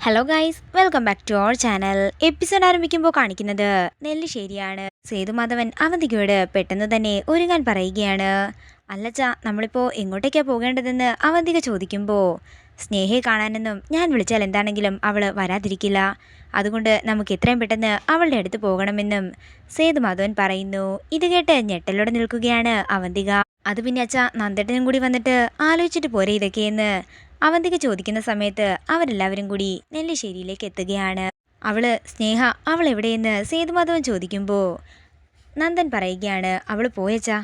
Hello guys, welcome back to our channel. Episode ആരംഭിക്കുമ്പോൾ കാണിക്കുന്നത് നെല്ലിശ്ശേരിയാണ്. സേതുമാധവൻ അവന്തികയോട് പെട്ടെന്ന് തന്നെ ഒരുങ്ങാൻ പറയുകയാണ്. അല്ലച്ചാ, നമ്മളിപ്പോൾ എങ്ങോട്ടേക്കാണ് പോകേണ്ടതെന്ന് അവന്തിക ചോദിക്കുമ്പോൾ, സ്നേഹയെ കാണാനെന്നും ഞാൻ വിളിച്ചാൽ എന്താണെങ്കിലും അവൾ വരാതിരിക്കില്ല. അതുകൊണ്ട് നമുക്ക് എത്രയും പെട്ടെന്ന് അവളുടെ അടുത്ത് പോകണമെന്നും സേതുമാധവൻ പറയുന്നു. ഇത് കേട്ട് ഞെട്ടലോടെ നിൽക്കുകയാണ് അവന്തിക. അത് പിന്നെ അച്ഛാ, നന്ദേട്ടനും കൂടി വന്നിട്ട് ആലോചിച്ചിട്ട് പോരെ ഇതൊക്കെയെന്ന് അവന്തിക ചോദിക്കുന്ന സമയത്ത് അവരെല്ലാവരും കൂടി നെല്ലിശ്ശേരിയിലേക്ക് എത്തുകയാണ്. സ്നേഹ അവൾ എവിടെയെന്ന് സേതുമാധവൻ ചോദിക്കുമ്പോൾ നന്ദൻ പറയുകയാണ്, അവൾ പോയച്ചാ.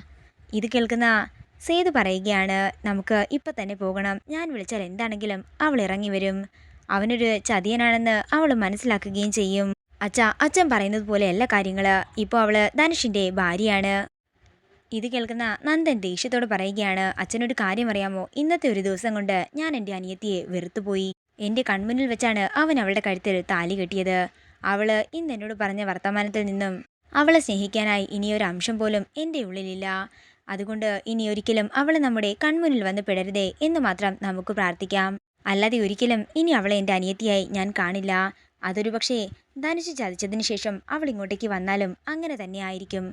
ഇത് കേൾക്കുന്ന സേതു പറയുകയാണ്, നമുക്ക് ഇപ്പം തന്നെ പോകണം. ഞാൻ വിളിച്ചാൽ എന്താണെങ്കിലും അവൾ ഇറങ്ങി വരും. അവനൊരു ചതിയനാണെന്ന് അവൾ മനസ്സിലാക്കുകയും ചെയ്യും. അച്ഛൻ പറയുന്നത് പോലെ എല്ലാ കാര്യങ്ങൾ. ഇപ്പോൾ അവൾ ധനുഷിൻ്റെ ഭാര്യയാണ്. ഇത് കേൾക്കുന്ന നന്ദൻ ദേഷ്യത്തോട് പറയുകയാണ്, അച്ഛനൊരു കാര്യം അറിയാമോ? ഇന്നത്തെ ഒരു ദിവസം കൊണ്ട് ഞാൻ എൻ്റെ അനിയത്തിയെ വെറുത്തുപോയി. എൻ്റെ കൺമുന്നിൽ വെച്ചാണ് അവൻ അവളുടെ കഴുത്തിൽ താലി കെട്ടിയത്. അവള് ഇന്ന് എന്നോട് പറഞ്ഞ വർത്തമാനത്തിൽ നിന്നും അവളെ സ്നേഹിക്കാനായി ഇനിയൊരു അംശം പോലും എൻ്റെ ഉള്ളിലില്ല. അതുകൊണ്ട് ഇനി ഒരിക്കലും അവൾ നമ്മുടെ കൺമുന്നിൽ വന്ന് പെടരുതേ എന്ന് മാത്രം നമുക്ക് പ്രാർത്ഥിക്കാം. അല്ലാതെ ഒരിക്കലും ഇനി അവളെ എൻ്റെ അനിയത്തിയായി ഞാൻ കാണില്ല. അതൊരു പക്ഷേ ധനുഷ് ചതിച്ചതിന് ശേഷം അവൾ ഇങ്ങോട്ടേക്ക് വന്നാലും അങ്ങനെ തന്നെ ആയിരിക്കും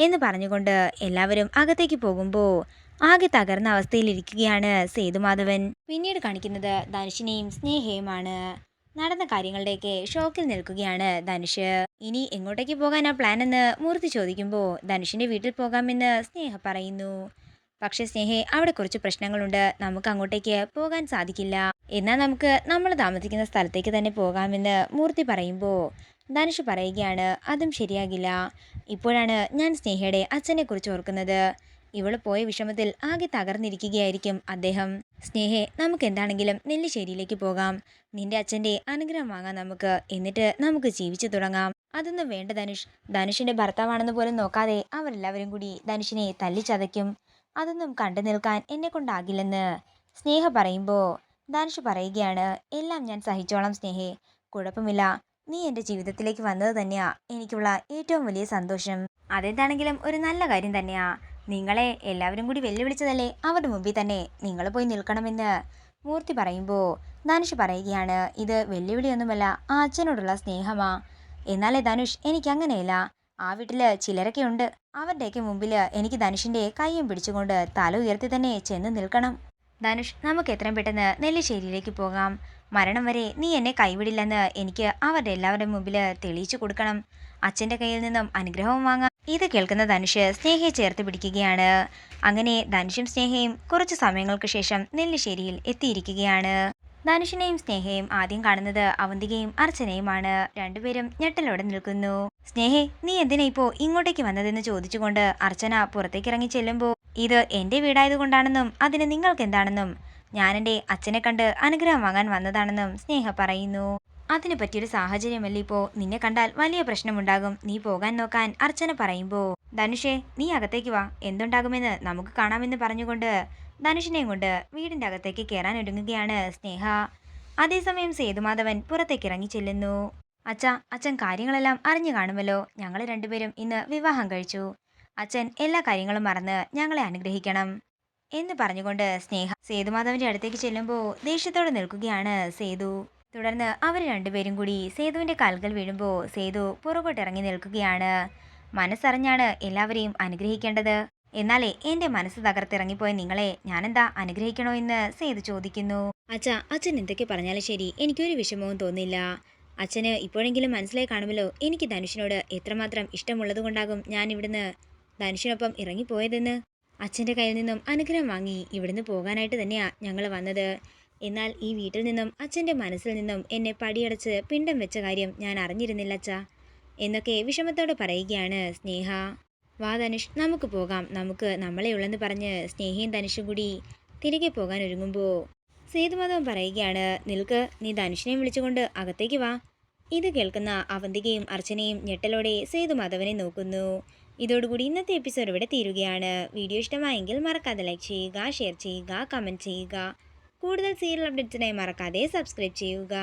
എന്ന് പറഞ്ഞുകൊണ്ട് എല്ലാവരും അകത്തേക്ക് പോകുമ്പോൾ ആകെ തകർന്ന അവസ്ഥയിലിരിക്കുകയാണ് സേതുമാധവൻ. പിന്നീട് കാണിക്കുന്നത് ധനുഷിനെയും സ്നേഹയുമാണ്. നടന്ന കാര്യങ്ങളുടെയൊക്കെ ഷോക്കിൽ നിൽക്കുകയാണ് ധനുഷ്. ഇനി എങ്ങോട്ടേക്ക് പോകാനാ പ്ലാൻ എന്ന് മൂർത്തി ചോദിക്കുമ്പോൾ ധനുഷിന്റെ വീട്ടിൽ പോകാമെന്ന് സ്നേഹ പറയുന്നു. പക്ഷെ സ്നേഹെ, അവിടെ കുറച്ച് പ്രശ്നങ്ങളുണ്ട്. നമുക്ക് അങ്ങോട്ടേക്ക് പോകാൻ സാധിക്കില്ല. എന്നാൽ നമുക്ക് നമ്മൾ താമസിക്കുന്ന സ്ഥലത്തേക്ക് തന്നെ പോകാമെന്ന് മൂർത്തി പറയുമ്പോൾ ധനുഷ് പറയുകയാണ്, അതും ശരിയാകില്ല. ഇപ്പോഴാണ് ഞാൻ സ്നേഹയുടെ അച്ഛനെ കുറിച്ച് ഓർക്കുന്നത്. ഇവള് പോയ വിഷമത്തിൽ ആകെ തകർന്നിരിക്കുകയായിരിക്കും അദ്ദേഹം. സ്നേഹെ, നമുക്ക് എന്താണെങ്കിലും നെല്ലിശ്ശേരിയിലേക്ക് പോകാം. നിന്റെ അച്ഛൻ്റെ അനുഗ്രഹം വാങ്ങാം നമുക്ക്. എന്നിട്ട് നമുക്ക് ജീവിച്ചു തുടങ്ങാം. അതൊന്നും വേണ്ട ധനുഷ്. ധനുഷിന്റെ ഭർത്താവാണെന്ന് പോലും നോക്കാതെ അവരെല്ലാവരും കൂടി ധനുഷിനെ തല്ലിച്ചതയ്ക്കും. അതൊന്നും കണ്ടു നിൽക്കാൻ എന്നെ കൊണ്ടാകില്ലെന്ന് സ്നേഹ പറയുമ്പോൾ ധനുഷ് പറയുകയാണ്, എല്ലാം ഞാൻ സഹിച്ചോളാം സ്നേഹേ, കുഴപ്പമില്ല. നീ എൻ്റെ ജീവിതത്തിലേക്ക് വന്നത് തന്നെയാ എനിക്കുള്ള ഏറ്റവും വലിയ സന്തോഷം. അതെന്താണെങ്കിലും ഒരു നല്ല കാര്യം തന്നെയാ. നിങ്ങളെ എല്ലാവരും കൂടി വെല്ലുവിളിച്ചതല്ലേ, അവരുടെ മുമ്പിൽ തന്നെ നിങ്ങൾ പോയി നിൽക്കണമെന്ന് മൂർത്തി പറയുമ്പോൾ ധനുഷ് പറയുകയാണ്, ഇത് വെല്ലുവിളിയൊന്നുമല്ല, ആ അച്ഛനോടുള്ള സ്നേഹമാ. എന്നാലേ ധനുഷ്, എനിക്കങ്ങനെയല്ല. ആ വീട്ടിൽ ചിലരൊക്കെ ഉണ്ട്. അവരുടെയൊക്കെ മുമ്പിൽ എനിക്ക് ധനുഷിൻ്റെ കൈയും പിടിച്ചുകൊണ്ട് തല ഉയർത്തി തന്നെ ചെന്ന് നിൽക്കണം. ധനുഷ്, നമുക്ക് എത്രയും പെട്ടെന്ന് നെല്ലിശ്ശേരിയിലേക്ക് പോകാം. മരണം വരെ നീ എന്നെ കൈവിടില്ലെന്ന് എനിക്ക് അവരുടെ എല്ലാവരുടെയും മുമ്പിൽ തെളിയിച്ചു കൊടുക്കണം. അച്ഛൻ്റെ കയ്യിൽ നിന്നും അനുഗ്രഹവും വാങ്ങാം. ഇത് കേൾക്കുന്ന ധനുഷ് സ്നേഹയെ ചേർത്ത് പിടിക്കുകയാണ്. അങ്ങനെ ധനുഷും സ്നേഹയും കുറച്ചു സമയങ്ങൾക്ക് ശേഷം നെല്ലിശ്ശേരിയിൽ എത്തിയിരിക്കുകയാണ്. ധനുഷിനെയും സ്നേഹയും ആദ്യം കാണുന്നത് അവന്തികയും അർച്ചനയുമാണ്. രണ്ടുപേരും ഞെട്ടലോടെ നിൽക്കുന്നു. സ്നേഹേ, നീ എന്തിനാ ഇപ്പോ ഇങ്ങോട്ടേക്ക് വന്നതെന്ന് ചോദിച്ചുകൊണ്ട് അർച്ചന പുറത്തേക്ക് ഇറങ്ങി ചെല്ലുമ്പോൾ, ഇത് എൻ്റെ വീടായതുകൊണ്ടാണെന്നും അതിന് നിങ്ങൾക്ക് എന്താണെന്നും ഞാൻ എൻ്റെ അച്ഛനെ കണ്ട് അനുഗ്രഹം വാങ്ങാൻ വന്നതാണെന്നും സ്നേഹ പറയുന്നു. അതിന് പറ്റിയൊരു സാഹചര്യമല്ലേ ഇപ്പോൾ. നിന്നെ കണ്ടാൽ വലിയ പ്രശ്നമുണ്ടാകും. നീ പോകാൻ നോക്കാൻ അർച്ചന പറയുമ്പോൾ, ധനുഷേ, നീ അകത്തേക്ക് വാ, എന്തുണ്ടാകുമെന്ന് നമുക്ക് കാണാമെന്ന് പറഞ്ഞുകൊണ്ട് ധനുഷിനെയും കൊണ്ട് വീടിൻ്റെ അകത്തേക്ക് കയറാൻ ഒരുങ്ങുകയാണ് സ്നേഹ. അതേസമയം സേതുമാധവൻ പുറത്തേക്ക് ഇറങ്ങി ചെല്ലുന്നു. അച്ഛൻ കാര്യങ്ങളെല്ലാം അറിഞ്ഞു കാണുമല്ലോ. ഞങ്ങൾ രണ്ടുപേരും ഇന്ന് വിവാഹം കഴിച്ചു. അച്ഛൻ എല്ലാ കാര്യങ്ങളും മറന്ന് ഞങ്ങളെ അനുഗ്രഹിക്കണം എന്ന് പറഞ്ഞുകൊണ്ട് സ്നേഹ സേതുമാധവന്റെ അടുത്തേക്ക് ചെല്ലുമ്പോൾ ദേഷ്യത്തോടെ നിൽക്കുകയാണ് സേതു. തുടർന്ന് അവർ രണ്ടുപേരും കൂടി സേതുവിന്റെ കാൽകൾ വീഴുമ്പോൾ സേതു പുറകോട്ട് ഇറങ്ങി നിൽക്കുകയാണ്. മനസ്സറിഞ്ഞാണ് എല്ലാവരെയും അനുഗ്രഹിക്കേണ്ടത്. എന്നാലേ എൻ്റെ മനസ്സ് തകർത്തിറങ്ങിപ്പോയ നിങ്ങളെ ഞാനെന്താ അനുഗ്രഹിക്കണോ എന്ന് സേതു ചോദിക്കുന്നു. അച്ഛൻ എന്തൊക്കെ പറഞ്ഞാലും ശരി, എനിക്കൊരു വിഷമവും തോന്നില്ല. അച്ഛന് ഇപ്പോഴെങ്കിലും മനസ്സിലായി കാണുമല്ലോ എനിക്ക് ധനുഷിനോട് എത്രമാത്രം ഇഷ്ടമുള്ളത് കൊണ്ടാകും ഞാൻ ഇവിടുന്ന് ധനുഷിനൊപ്പം ഇറങ്ങിപ്പോയതെന്ന്. അച്ഛൻ്റെ കയ്യിൽ നിന്നും അനുഗ്രഹം വാങ്ങി ഇവിടുന്ന് പോകാനായിട്ട് തന്നെയാ ഞങ്ങൾ വന്നത്. എന്നാൽ ഈ വീട്ടിൽ നിന്നും അച്ഛൻ്റെ മനസ്സിൽ നിന്നും എന്നെ പടിയടച്ച് പിണ്ടം വെച്ച കാര്യം ഞാൻ അറിഞ്ഞിരുന്നില്ല അച്ഛാ എന്നൊക്കെ വിഷമത്തോടെ പറയുകയാണ് സ്നേഹ. വാ ധനുഷ്, നമുക്ക് പോകാം. നമുക്ക് നമ്മളെ ഉള്ളെന്ന് പറഞ്ഞ് സ്നേഹയും ധനുഷും കൂടി തിരികെ പോകാൻ ഒരുങ്ങുമ്പോൾ സേതുമാധവൻ പറയുകയാണ്, നിൽക്ക്, നീ ധനുഷിനെയും വിളിച്ചുകൊണ്ട് അകത്തേക്ക് വാ. ഇത് കേൾക്കുന്ന അവന്തികയും അർച്ചനയും ഞെട്ടലോടെ സേതുമാധവനെ നോക്കുന്നു. ഇതോടുകൂടി ഇന്നത്തെ എപ്പിസോഡ് ഇവിടെ തീരുകയാണ്. വീഡിയോ ഇഷ്ടമായെങ്കിൽ മറക്കാതെ ലൈക്ക് ചെയ്യുക, ഷെയർ ചെയ്യുക, കമൻറ്റ് ചെയ്യുക. കൂടുതൽ സീരിയൽ അപ്ഡേറ്റ്സിനായി മറക്കാതെ സബ്സ്ക്രൈബ് ചെയ്യുക.